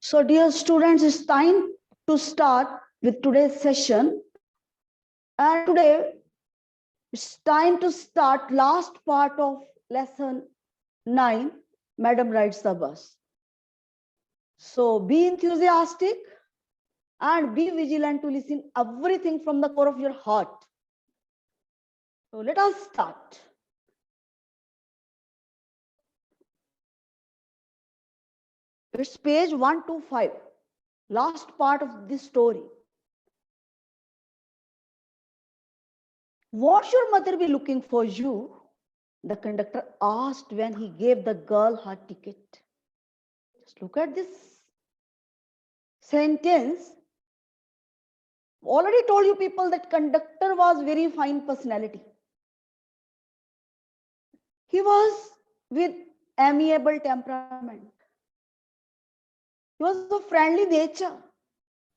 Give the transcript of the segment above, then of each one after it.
So dear students, it's time to start with today's session. And today it's time to start last part of lesson 9, Madam Rides the Bus. So be enthusiastic and be vigilant to listen everything from the core of your heart. So let us start. It's page 125, last part of this story. What your mother be looking for you? The conductor asked when he gave the girl her ticket. Just look at this sentence. Already told you people that conductor was very fine personality. He was with amiable temperament. He was of friendly nature.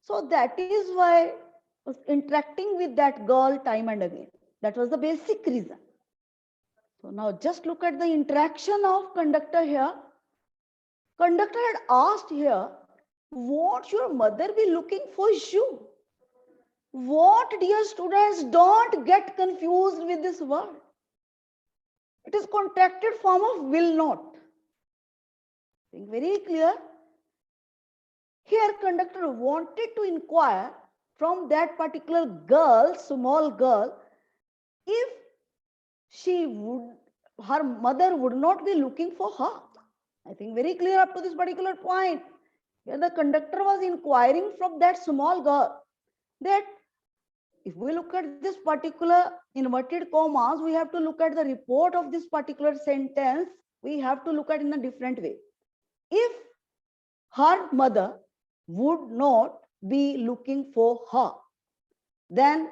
So that is why I was interacting with that girl time and again. That was the basic reason. So now just look at the interaction of conductor here. Conductor had asked here, what your mother be looking for you? What, dear students, don't get confused with this word. It is contracted form of will not. Think very clear. Here conductor wanted to inquire from that particular girl, small girl, if her mother would not be looking for her. I think very clear up to this particular point. Here the conductor was inquiring from that small girl that if we look at this particular inverted commas, we have to look at the report of this particular sentence. We have to look at in a different way. If her mother would not be looking for her, then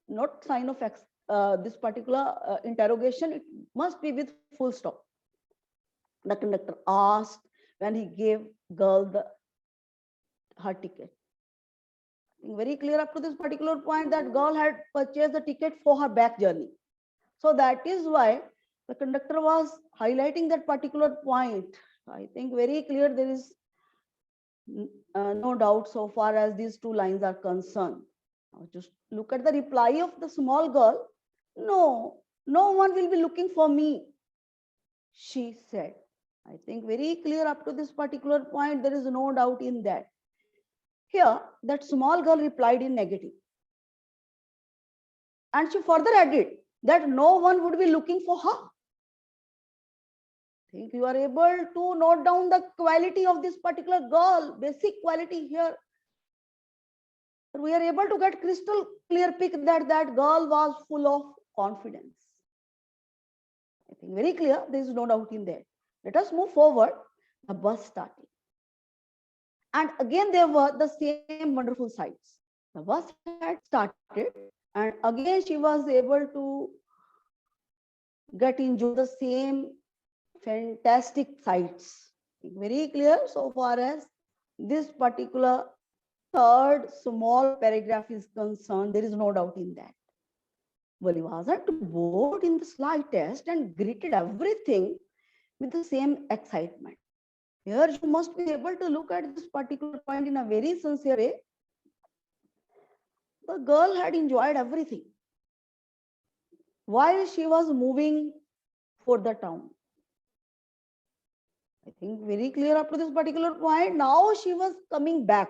not sign of this particular interrogation, it must be with full stop. The conductor asked when he gave girl her ticket. Very clear up to this particular point that girl had purchased the ticket for her back journey. So that is why the conductor was highlighting that particular point. I think very clear, there is no doubt so far as these two lines are concerned. Now just look at the reply of the small girl. No one will be looking for me, she said. I think very clear up to this particular point, there is no doubt in that. Here, that small girl replied in negative. And she further added that no one would be looking for her. I think you are able to note down the quality of this particular girl, basic quality here. We are able to get crystal clear pic that that girl was full of confidence. I think very clear, there is no doubt in that. Let us move forward. The bus started. And again, there were the same wonderful sights. The bus had started, and again she was able to get enjoy the same fantastic sights. Very clear so far as this particular third small paragraph is concerned, there is no doubt in that. Well, he wasn't bored in the slightest and greeted everything with the same excitement. Here you must be able to look at this particular point in a very sincere way. The girl had enjoyed everything while she was moving for the town. I think very clear up to this particular point. Now she was coming back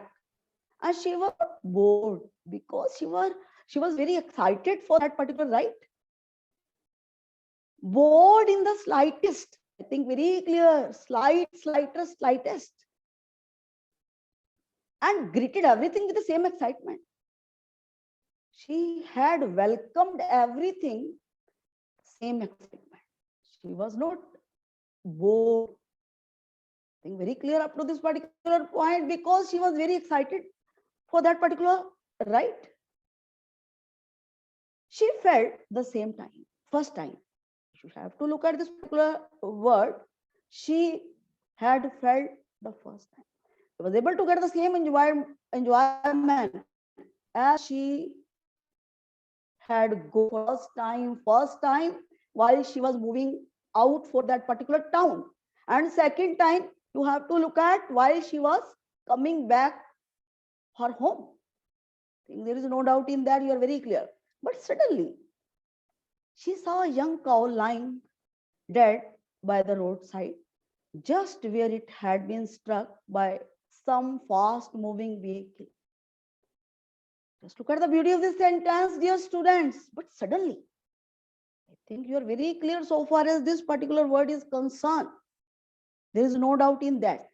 and she was bored because she was very excited for that particular ride. Bored in the slightest. I think very clear, slightest. And greeted everything with the same excitement. She had welcomed everything, same excitement. She was not bored. I think very clear up to this particular point because she was very excited for that particular ride. She felt the same time, first time. You have to look at this particular word. She had felt the first time. She was able to get the same enjoyment as she had go first time while she was moving out for that particular town. And second time You have to look at while she was coming back her home. I think there is no doubt in that, you are very clear. But suddenly, she saw a young cow lying dead by the roadside, just where it had been struck by some fast moving vehicle. Just look at the beauty of this sentence, dear students. But suddenly, I think you are very clear so far as this particular word is concerned. There is no doubt in that.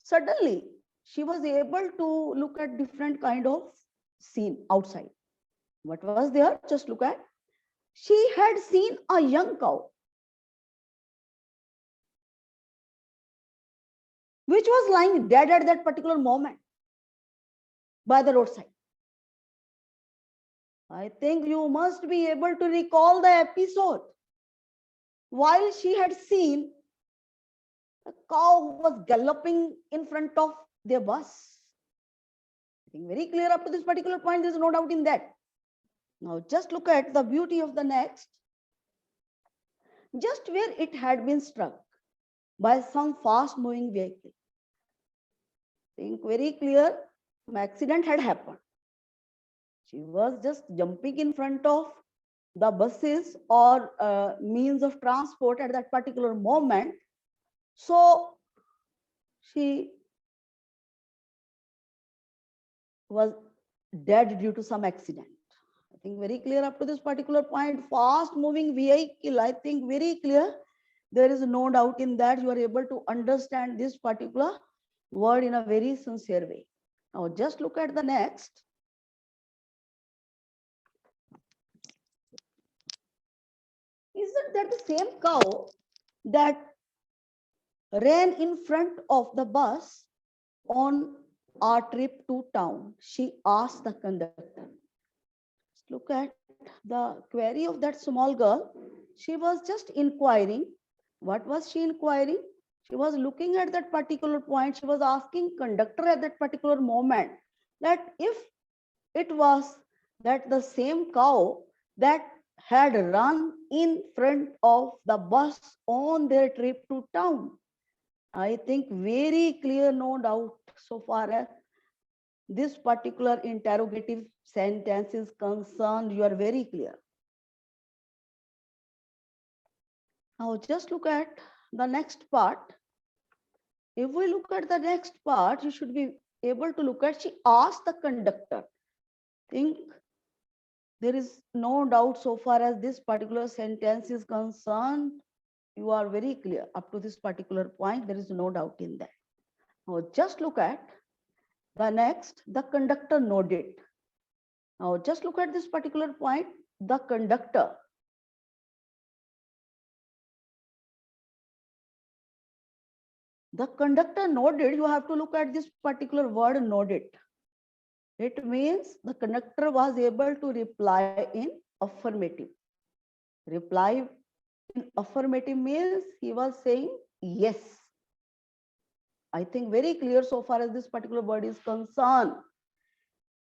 Suddenly, she was able to look at different kind of scene outside. What was there? Just look at. She had seen a young cow, which was lying dead at that particular moment by the roadside. I think you must be able to recall the episode. While she had seen a cow was galloping in front of their bus. I think very clear up to this particular point, there is no doubt in that. Now just look at the beauty of the next. Just where it had been struck by some fast moving vehicle. I think very clear, an accident had happened. She was just jumping in front of the buses or means of transport at that particular moment. So she was dead due to some accident. I think very clear up to this particular point. Fast moving vehicle, I think very clear. There is no doubt in that. You are able to understand this particular word in a very sincere way. Now just look at the next. Isn't that the same cow that ran in front of the bus on our trip to town? She asked the conductor. Look at the query of that small girl. She was just inquiring. What was she inquiring? She was looking at that particular point. She was asking conductor at that particular moment that if it was that the same cow that had run in front of the bus on their trip to town. I think very clear, no doubt, so far as this particular interrogative sentence is concerned, you are very clear. Now just look at the next part. If we look at the next part, you should be able to look at, she asked the conductor. Think there is no doubt so far as this particular sentence is concerned, you are very clear. Up to this particular point, there is no doubt in that. Now just look at the next, the conductor nodded. Now just look at this particular point, the conductor. The conductor nodded, you have to look at this particular word nodded. It means the conductor was able to reply in affirmative. Reply in affirmative means he was saying yes. I think very clear so far as this particular word is concerned.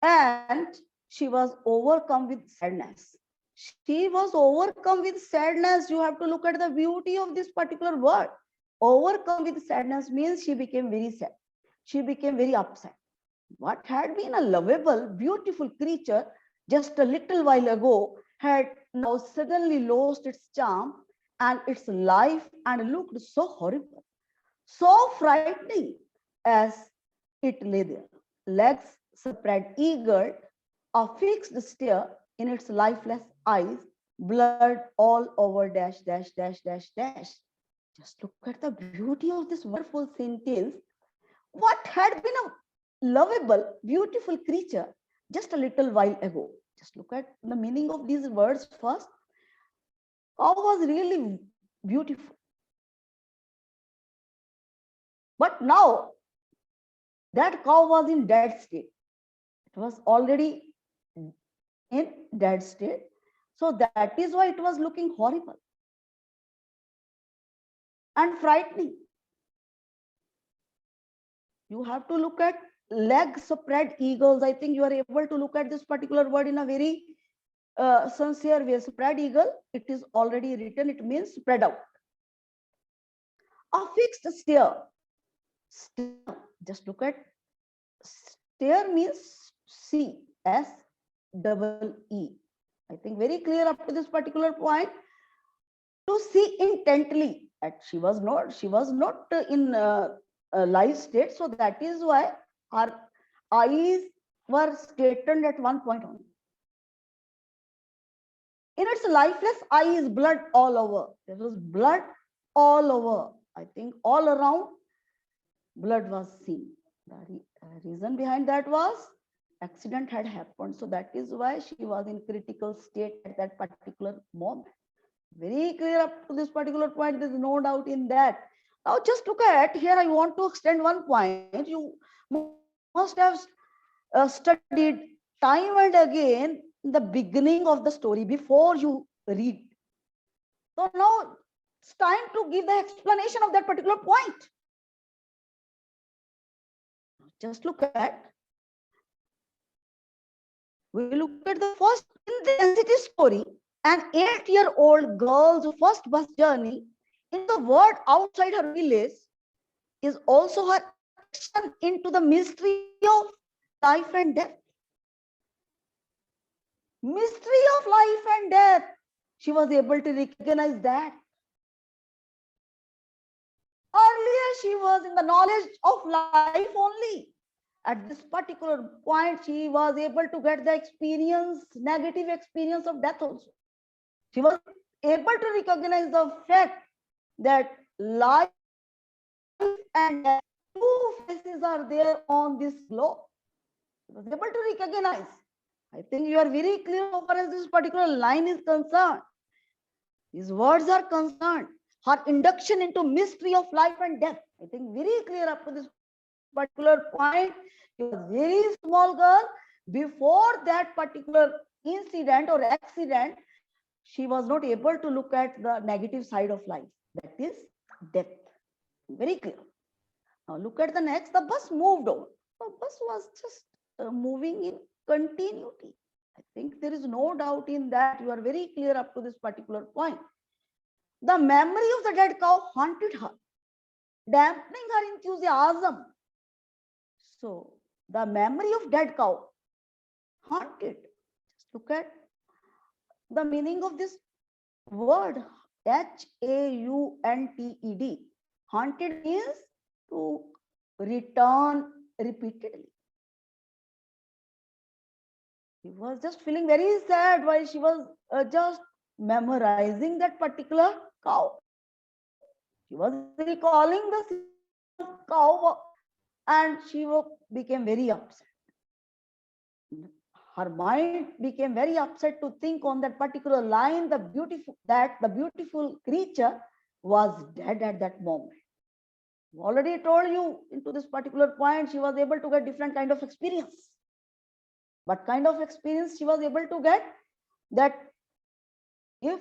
And she was overcome with sadness. She was overcome with sadness. You have to look at the beauty of this particular word. Overcome with sadness means she became very sad. She became very upset. What had been a lovable, beautiful creature just a little while ago had now suddenly lost its charm and its life and looked so horrible, so frightening as it lay there. Legs spread eagled, a fixed stare in its lifeless eyes, blood all over dash, dash, dash, dash, dash. Just look at the beauty of this wonderful sentence. What had been a lovable, beautiful creature just a little while ago? Just look at the meaning of these words first. Cow was really beautiful. But now that cow was in dead state. It was already in dead state. So that is why it was looking horrible and frightening. You have to look at leg spread eagles. I think you are able to look at this particular word in a very sincere way. Spread eagle, it is already written, it means spread out. A fixed stare Stare. Just look at stare means C S double E. I think very clear up to this particular point. To see intently. She was not in a live state, so that is why her eyes were straightened at one point only. In its lifeless eyes, blood all over. There was blood all over. I think all around blood was seen. The reason behind that was accident had happened. So that is why she was in critical state at that particular moment. Very clear up to this particular point. There is no doubt in that. Now just look at here. I want to extend one point. You must have studied time and again the beginning of the story before you read. So now it's time to give the explanation of that particular point. Just look at, we look at the first in the density story. An 8-year-old girl's first bus journey in the world outside her village is also her introduction into the mystery of life and death. Mystery of life and death. She was able to recognize that. Earlier, she was in the knowledge of life only. At this particular point, she was able to get the experience, negative experience of death also. She was able to recognize the fact that life and death, two faces are there on this globe. She was able to recognize. I think you are very clear as far as this particular line is concerned. These words are concerned. Her induction into mystery of life and death. I think very clear up to this particular point. She was a very small girl. Before that particular incident or accident, she was not able to look at the negative side of life. That is death. Very clear. Now look at the next. The bus moved on. The bus was just moving in continuity. I think there is no doubt in that. You are very clear up to this particular point. The memory of the dead cow haunted her, dampening her enthusiasm. So the memory of dead cow haunted. Just look at the meaning of this word, Haunted. Haunted means to return repeatedly. She was just feeling very sad while she was just memorizing that particular cow. She was recalling the cow and she became very upset. Her mind became very upset to think on that particular line, the beautiful creature was dead at that moment. I already told you into this particular point, she was able to get different kind of experience. What kind of experience she was able to get? That if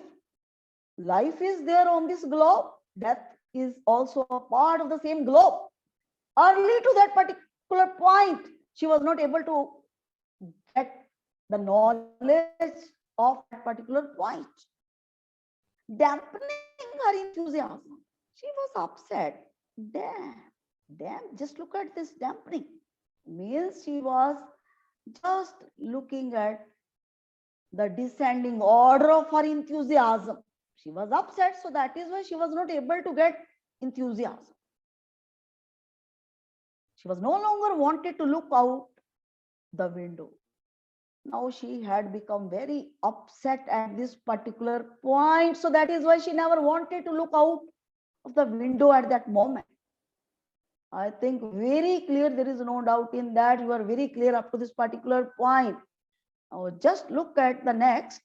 life is there on this globe, death is also a part of the same globe. Early to that particular point, she was not able to get the knowledge of that particular point. Dampening her enthusiasm. She was upset. Damn, just look at this dampening. Means she was just looking at the descending order of her enthusiasm. She was upset, so that is why she was not able to get enthusiasm. She was no longer wanted to look out the window. Now she had become very upset at this particular point. So that is why she never wanted to look out of the window at that moment. I think very clear. There is no doubt in that. You are very clear up to this particular point. Now just look at the next.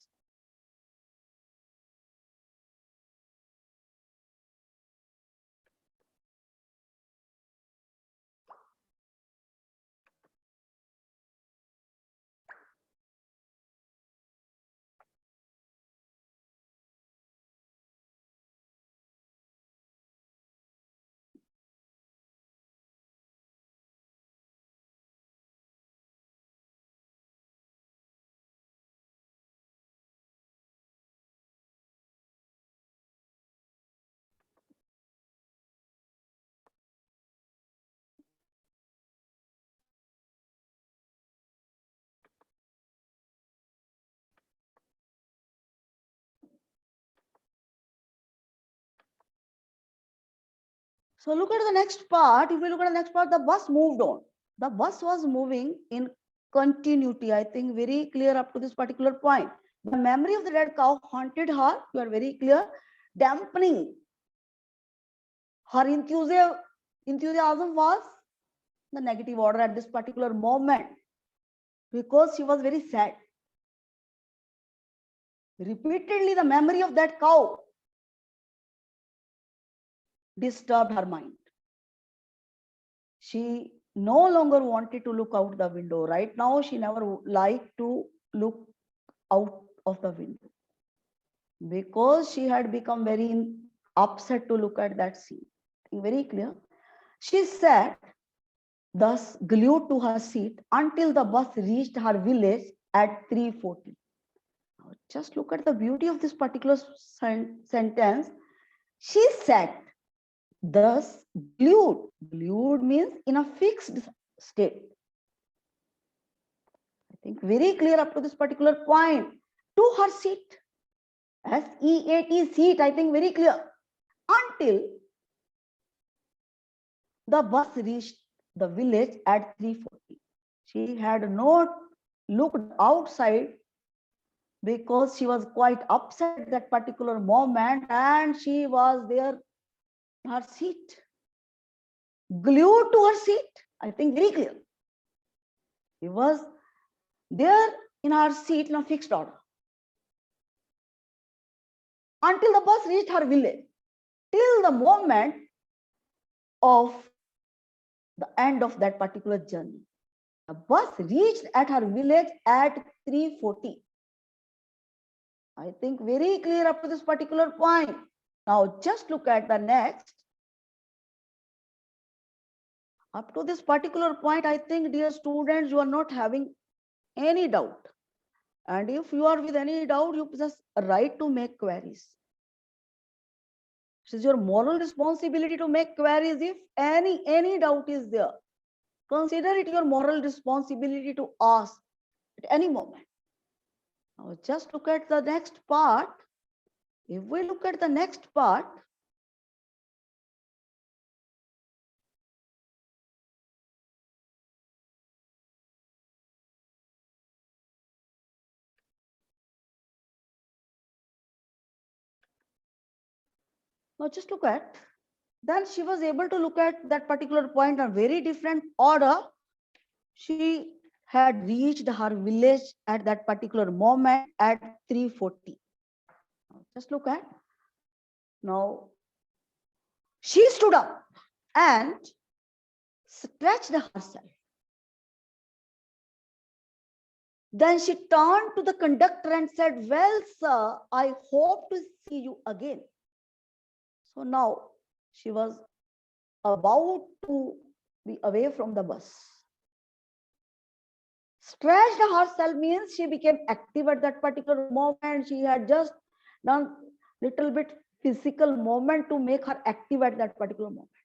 So look at the next part. If we look at the next part, the bus moved on. The bus was moving in continuity. I think very clear up to this particular point. The memory of the dead cow haunted her. You are very clear. Dampening her enthusiasm was the negative order at this particular moment because she was very sad. Repeatedly, the memory of that cow disturbed her mind. She no longer wanted to look out the window. Right now, she never liked to look out of the window because she had become very upset to look at that scene. Very clear. She sat thus glued to her seat until the bus reached her village at 3:40. Now, just look at the beauty of this particular sentence. She sat thus glued. Glued means in a fixed state. I think very clear up to this particular point. To her seat. S-E-A-T, seat. I think very clear. Until the bus reached the village at 3:40. She had not looked outside because she was quite upset at that particular moment and she was there in her seat, glued to her seat. I think very clear. She was there in her seat in a fixed order until the bus reached her village, till the moment of the end of that particular journey. The bus reached at her village at 3:40. I think very clear up to this particular point. Now just look at the next. Up to this particular point, I think, dear students, you are not having any doubt. And if you are with any doubt, you just right to make queries. It is your moral responsibility to make queries if any doubt is there. Consider it your moral responsibility to ask at any moment. Now just look at the next part. If we look at the next part, now just look at, then she was able to look at that particular point in a very different order. She had reached her village at that particular moment at 3:40. Just look at. Now, she stood up and stretched herself. Then she turned to the conductor and said, "Well, sir, I hope to see you again." So now she was about to be away from the bus. Stretched herself means she became active at that particular moment. She had just done little bit physical movement to make her active at that particular moment.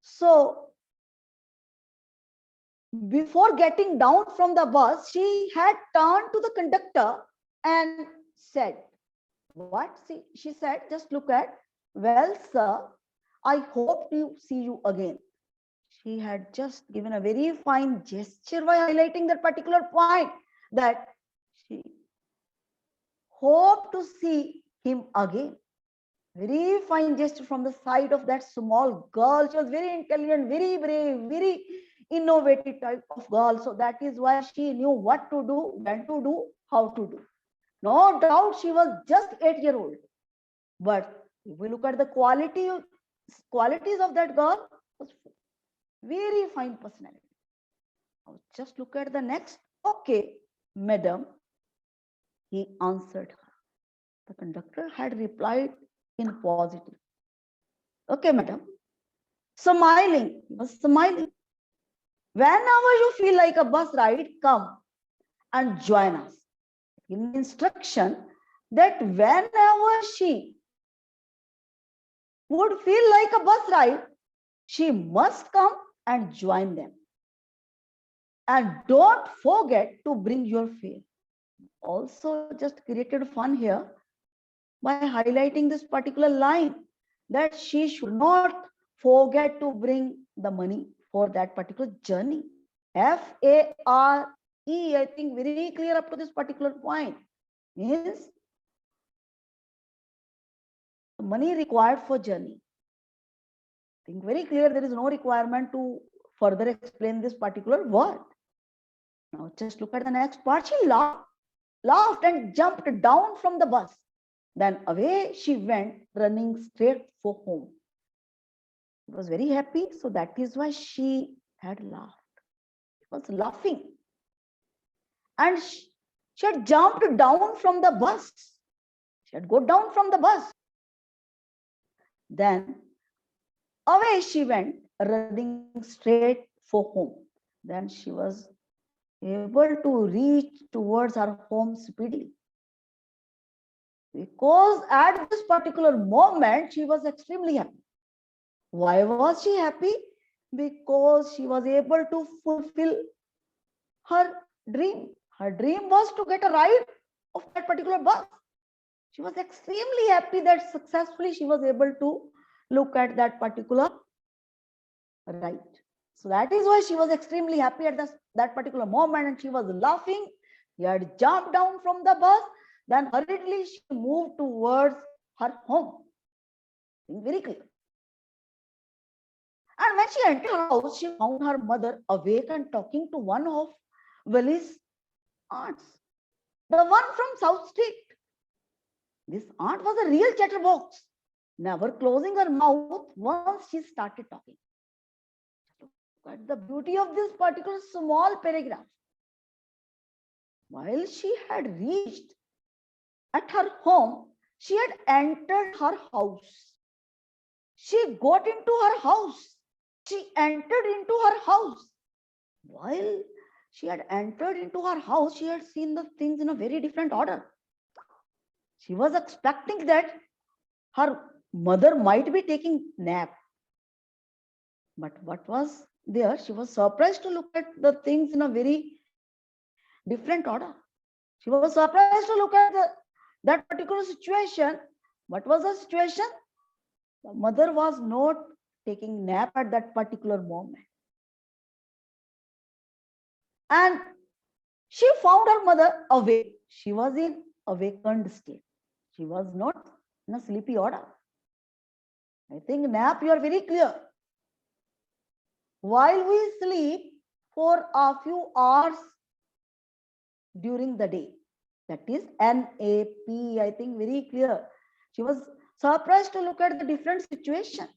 So before getting down from the bus, she had turned to the conductor and said, what she said, just look at, "Well, sir, I hope to see you again." She had just given a very fine gesture by highlighting that particular point, that she hoped to see him again. Very fine gesture from the side of that small girl. She was very intelligent, very brave, very innovative type of girl. So that is why she knew what to do, when to do, how to do. No doubt she was just 8-year-old. But if we look at the qualities of that girl, very fine personality. Now just look at the next. "Okay, madam," he answered her. The conductor had replied in positive. "Okay, madam." Smiling, he was smiling. "Whenever you feel like a bus ride, come and join us." In instruction that whenever she would feel like a bus ride, she must come and join them. And don't forget to bring your fare. Also just created fun here. by highlighting this particular line that she should not forget to bring the money for that particular journey. FARE, I think very clear up to this particular point, means the money required for journey. I think very clear, there is no requirement to further explain this particular word. Now just look at the next part. She laughed and jumped down from the bus. Then away she went, running straight for home. She was very happy, so that is why she had laughed. She was laughing. And she had jumped down from the bus. She had got down from the bus. Then away she went, running straight for home. Then she was able to reach towards her home speedily. Because at this particular moment, she was extremely happy. Why was she happy? Because she was able to fulfill her dream. Her dream was to get a ride of that particular bus. She was extremely happy that successfully she was able to look at that particular ride. So that is why she was extremely happy at that particular moment, and she was laughing. She had jumped down from the bus. Then hurriedly she moved towards her home. Very clear. And when she entered her house, she found her mother awake and talking to one of Willie's aunts, the one from South Street. This aunt was a real chatterbox, never closing her mouth once she started talking. Look at the beauty of this particular small paragraph. While she had reached at her home, she had entered her house. She got into her house. She entered into her house. While she had entered into her house, she had seen the things in a very different order. She was expecting that her mother might be taking nap. But what was there? She was surprised to look at the things in a very different order. She was surprised to look at that particular situation. What was the situation? The mother was not taking nap at that particular moment. And she found her mother awake. She was in awakened state. She was not in a sleepy order. I think nap, you are very clear. While we sleep for a few hours during the day, that is NAP, I think very clear. She was surprised to look at the different situation.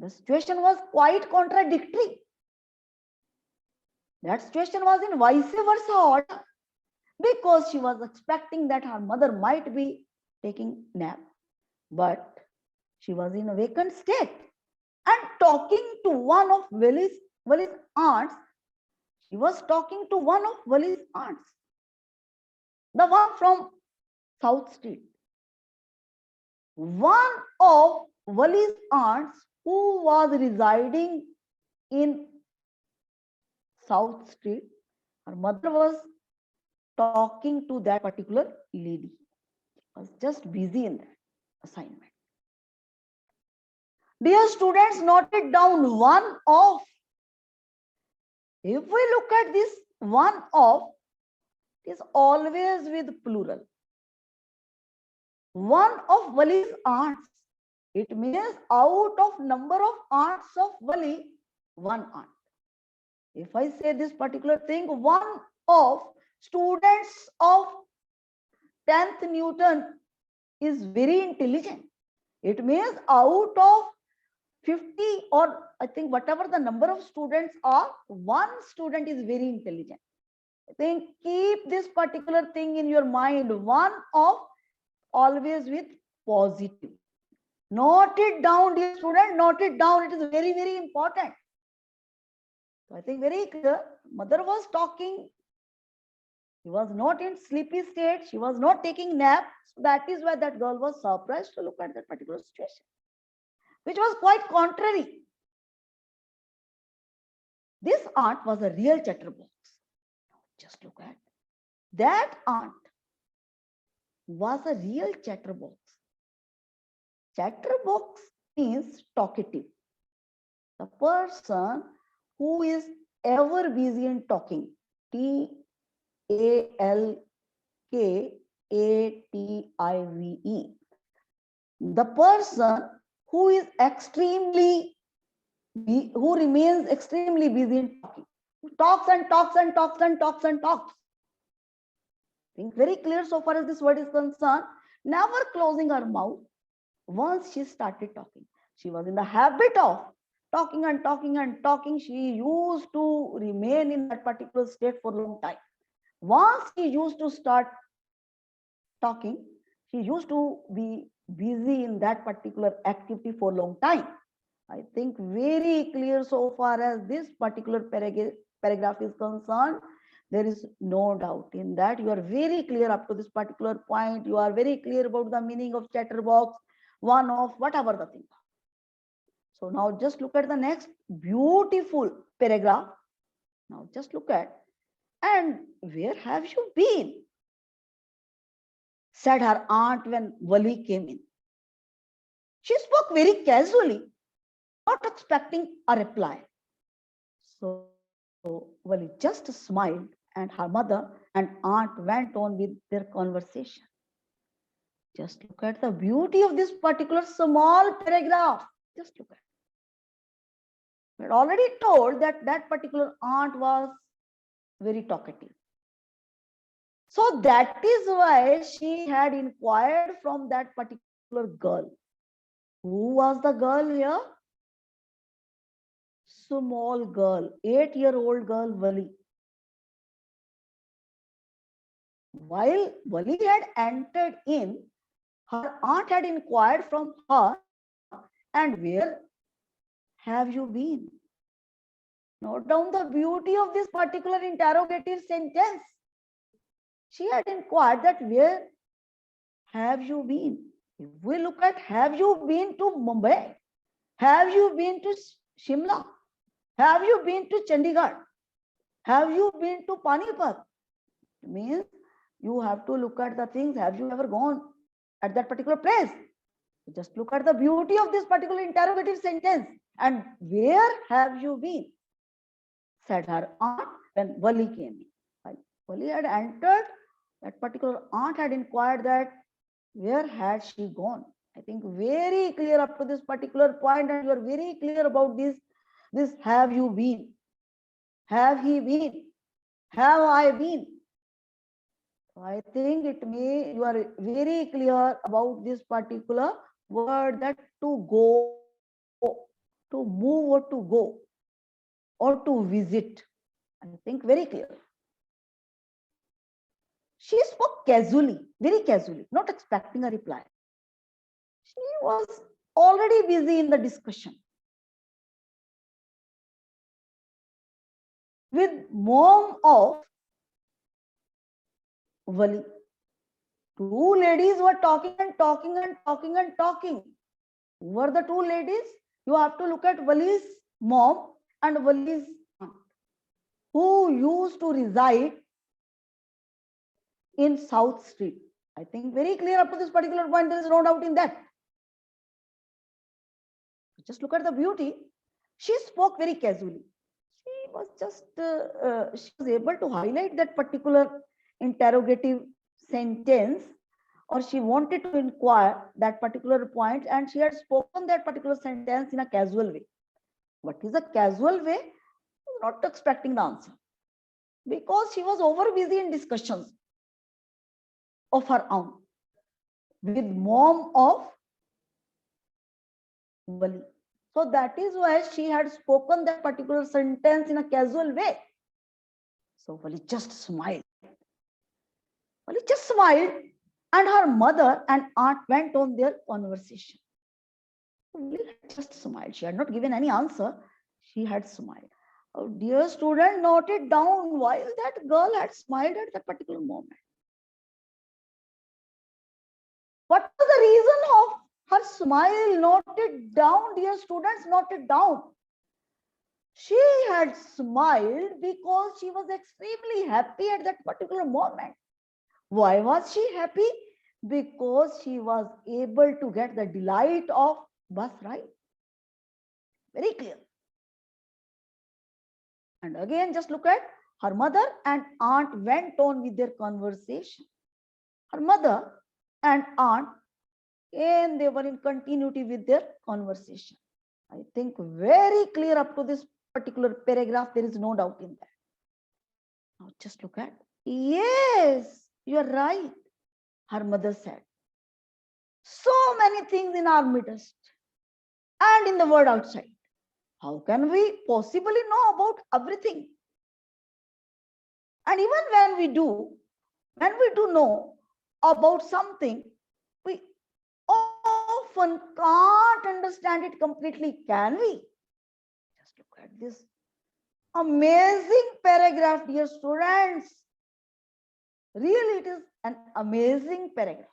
The situation was quite contradictory. That situation was in vice versa order, because she was expecting that her mother might be taking nap, but she was in awakened state and talking to one of Willie's aunts. She was talking to one of Willie's aunts, the one from South Street. One of Willie's aunts who was residing in South Street, her mother was talking to that particular lady. She was just busy in that assignment. Dear students, note it down, one of. If we look at this one of, it is always with plural. One of Wali's aunts. It means out of number of aunts of Wali, one aunt. If I say this particular thing, one of students of 10th Newton is very intelligent. It means out of 50, or I think whatever the number of students are, one student is very intelligent. I think keep this particular thing in your mind. One of, always with positive. Note it down, dear student, note it down. It is very, very important. So I think very clear. Mother was talking. She was not in sleepy state. She was not taking nap. So that is why that girl was surprised to look at that particular situation, which was quite contrary. This aunt was a real chatterbox. Just look at that aunt was a real chatterbox. Chatterbox means talkative. The person who is ever busy in talking. Talkative. The person who is who remains extremely busy in talking. Talks and talks and talks and talks and talks. Think very clear so far as this word is concerned. Never closing her mouth once she started talking. She was in the habit of talking and talking and talking. She used to remain in that particular state for a long time. Once she used to start talking, she used to be busy in that particular activity for a long time. I think very clear so far as this particular paragraph is concerned. There is no doubt in that. You are very clear up to this particular point. You are very clear about the meaning of chatterbox, one of whatever the thing. So now just look at the next beautiful paragraph. Now just look at, and where have you been? Said her aunt when Wali came in. She spoke very casually, not expecting a reply. So Wali just smiled, and her mother and aunt went on with their conversation. Just look at the beauty of this particular small paragraph. Just look at it. We had already told that that particular aunt was very talkative. So that is why she had inquired from that particular girl. Who was the girl here? Small girl, 8-year-old girl, Wali. While Wali had entered in, her aunt had inquired from her, and where have you been? Note down the beauty of this particular interrogative sentence. She had inquired that where have you been? If we look at, have you been to Mumbai? Have you been to Shimla? Have you been to Chandigarh? Have you been to Panipat? It means you have to look at the things. Have you ever gone at that particular place? Just look at the beauty of this particular interrogative sentence. And where have you been? Said her aunt when Wali came in. Wali had entered, that particular aunt had inquired that where had she gone? I think very clear up to this particular point, and you are very clear about this have you been? Have he been? Have I been? So I think you are very clear about this particular word, that to go, to move or to go or to visit. I think very clear. She spoke casually, very casually, not expecting a reply. She was already busy in the discussion with mom of Wali. Two ladies were talking and talking and talking and talking. Who were the two ladies? You have to look at Wali's mom and Wali's aunt, who used to reside in South Street. I think very clear up to this particular point. There is no doubt in that. Just look at the beauty. She spoke very casually. She was just she was able to highlight that particular interrogative sentence, or she wanted to inquire that particular point, and she had spoken that particular sentence in a casual way. What is a casual way? Not expecting the answer, because she was over busy in discussions of her own with mom of Wali. So that is why she had spoken that particular sentence in a casual way. So Wali just smiled. Wali just smiled, and her mother and aunt went on their conversation. Wali had just smiled. She had not given any answer. She had smiled. Oh, dear student, note it down while that girl had smiled at that particular moment. What was the reason of her smile? Note it down, dear students, note it down. She had smiled because she was extremely happy at that particular moment. Why was she happy? Because she was able to get the delight of bus ride. Very clear. And again, just look at her mother and aunt went on with their conversation. Her mother and aunt, and they were in continuity with their conversation. I think very clear up to this particular paragraph. There is no doubt in that. Now just look at. Yes, you are right, her mother said. So many things in our midst and in the world outside. How can we possibly know about everything? And even when we do know about something, we often can't understand it completely, can we? Just look at this amazing paragraph, dear students. Really, it is an amazing paragraph.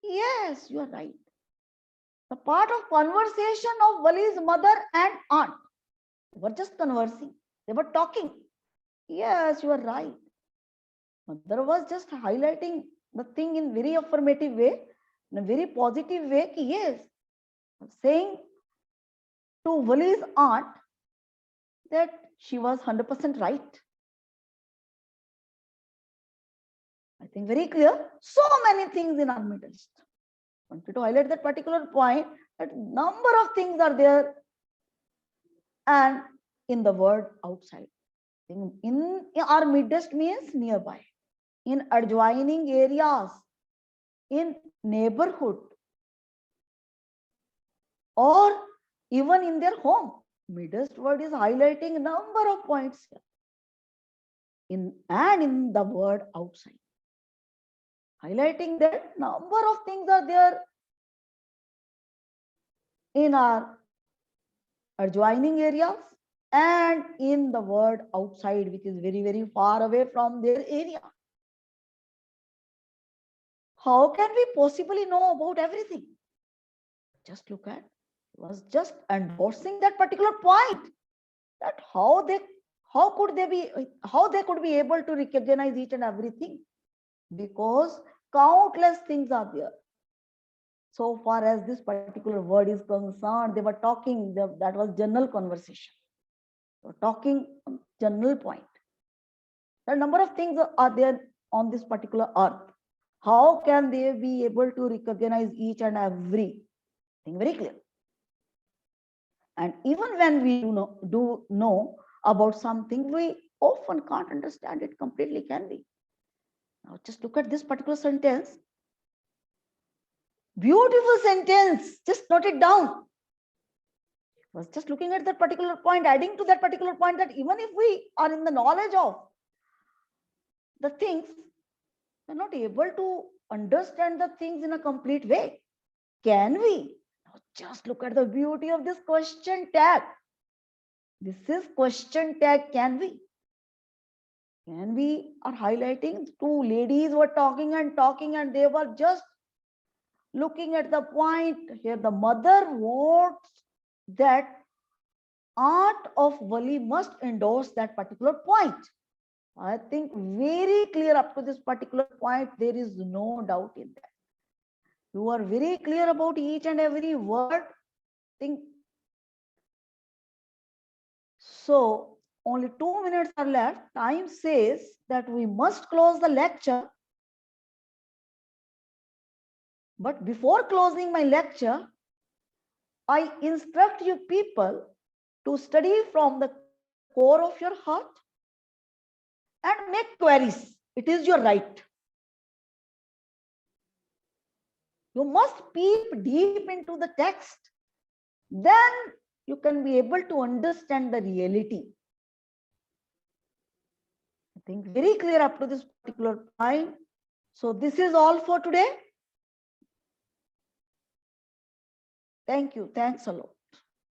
Yes, you are right. The part of conversation of Wali's mother and aunt. They were just conversing. They were talking. Yes, you are right. Mother was just highlighting the thing in very affirmative way, in a very positive way. Yes, saying to Wali's aunt that she was 100% right. I think very clear. So many things in our midst. I wanted to highlight that particular point, that number of things are there and in the world outside. In our midst means nearby, in adjoining areas, in neighborhood, or even in their home. Midst word is highlighting number of points here. In the word outside. Highlighting that number of things are there in our adjoining areas and in the world outside, which is very, very far away from their area. How can we possibly know about everything? Just look at, it was just endorsing that particular point, that how they could be able to recognize each and everything, because countless things are there. So far as this particular word is concerned, they were talking, that was general conversation. They were talking general point. The number of things are there on this particular earth. How can they be able to recognize each and every thing? Very clear. And even when we do know about something, we often can't understand it completely, can we? Now just look at this particular sentence. Beautiful sentence. Just note it down. I was just looking at that particular point, adding to that particular point, that even if we are in the knowledge of the things, we're not able to understand the things in a complete way. Can we? Now just look at the beauty of this question tag. This is question tag. Can we? Can we are highlighting two ladies were talking and they were just looking at the point here. The mother wants that aunt of Wali must endorse that particular point. I think very clear up to this particular point. There is no doubt in that. You are very clear about each and every word. Think. So only 2 minutes are left. Time says that we must close the lecture. But before closing my lecture, I instruct you people to study from the core of your heart and make queries. It is your right. You must peep deep into the text. Then you can be able to understand the reality. I think very clear up to this particular point. So this is all for today. Thank you. Thanks a lot.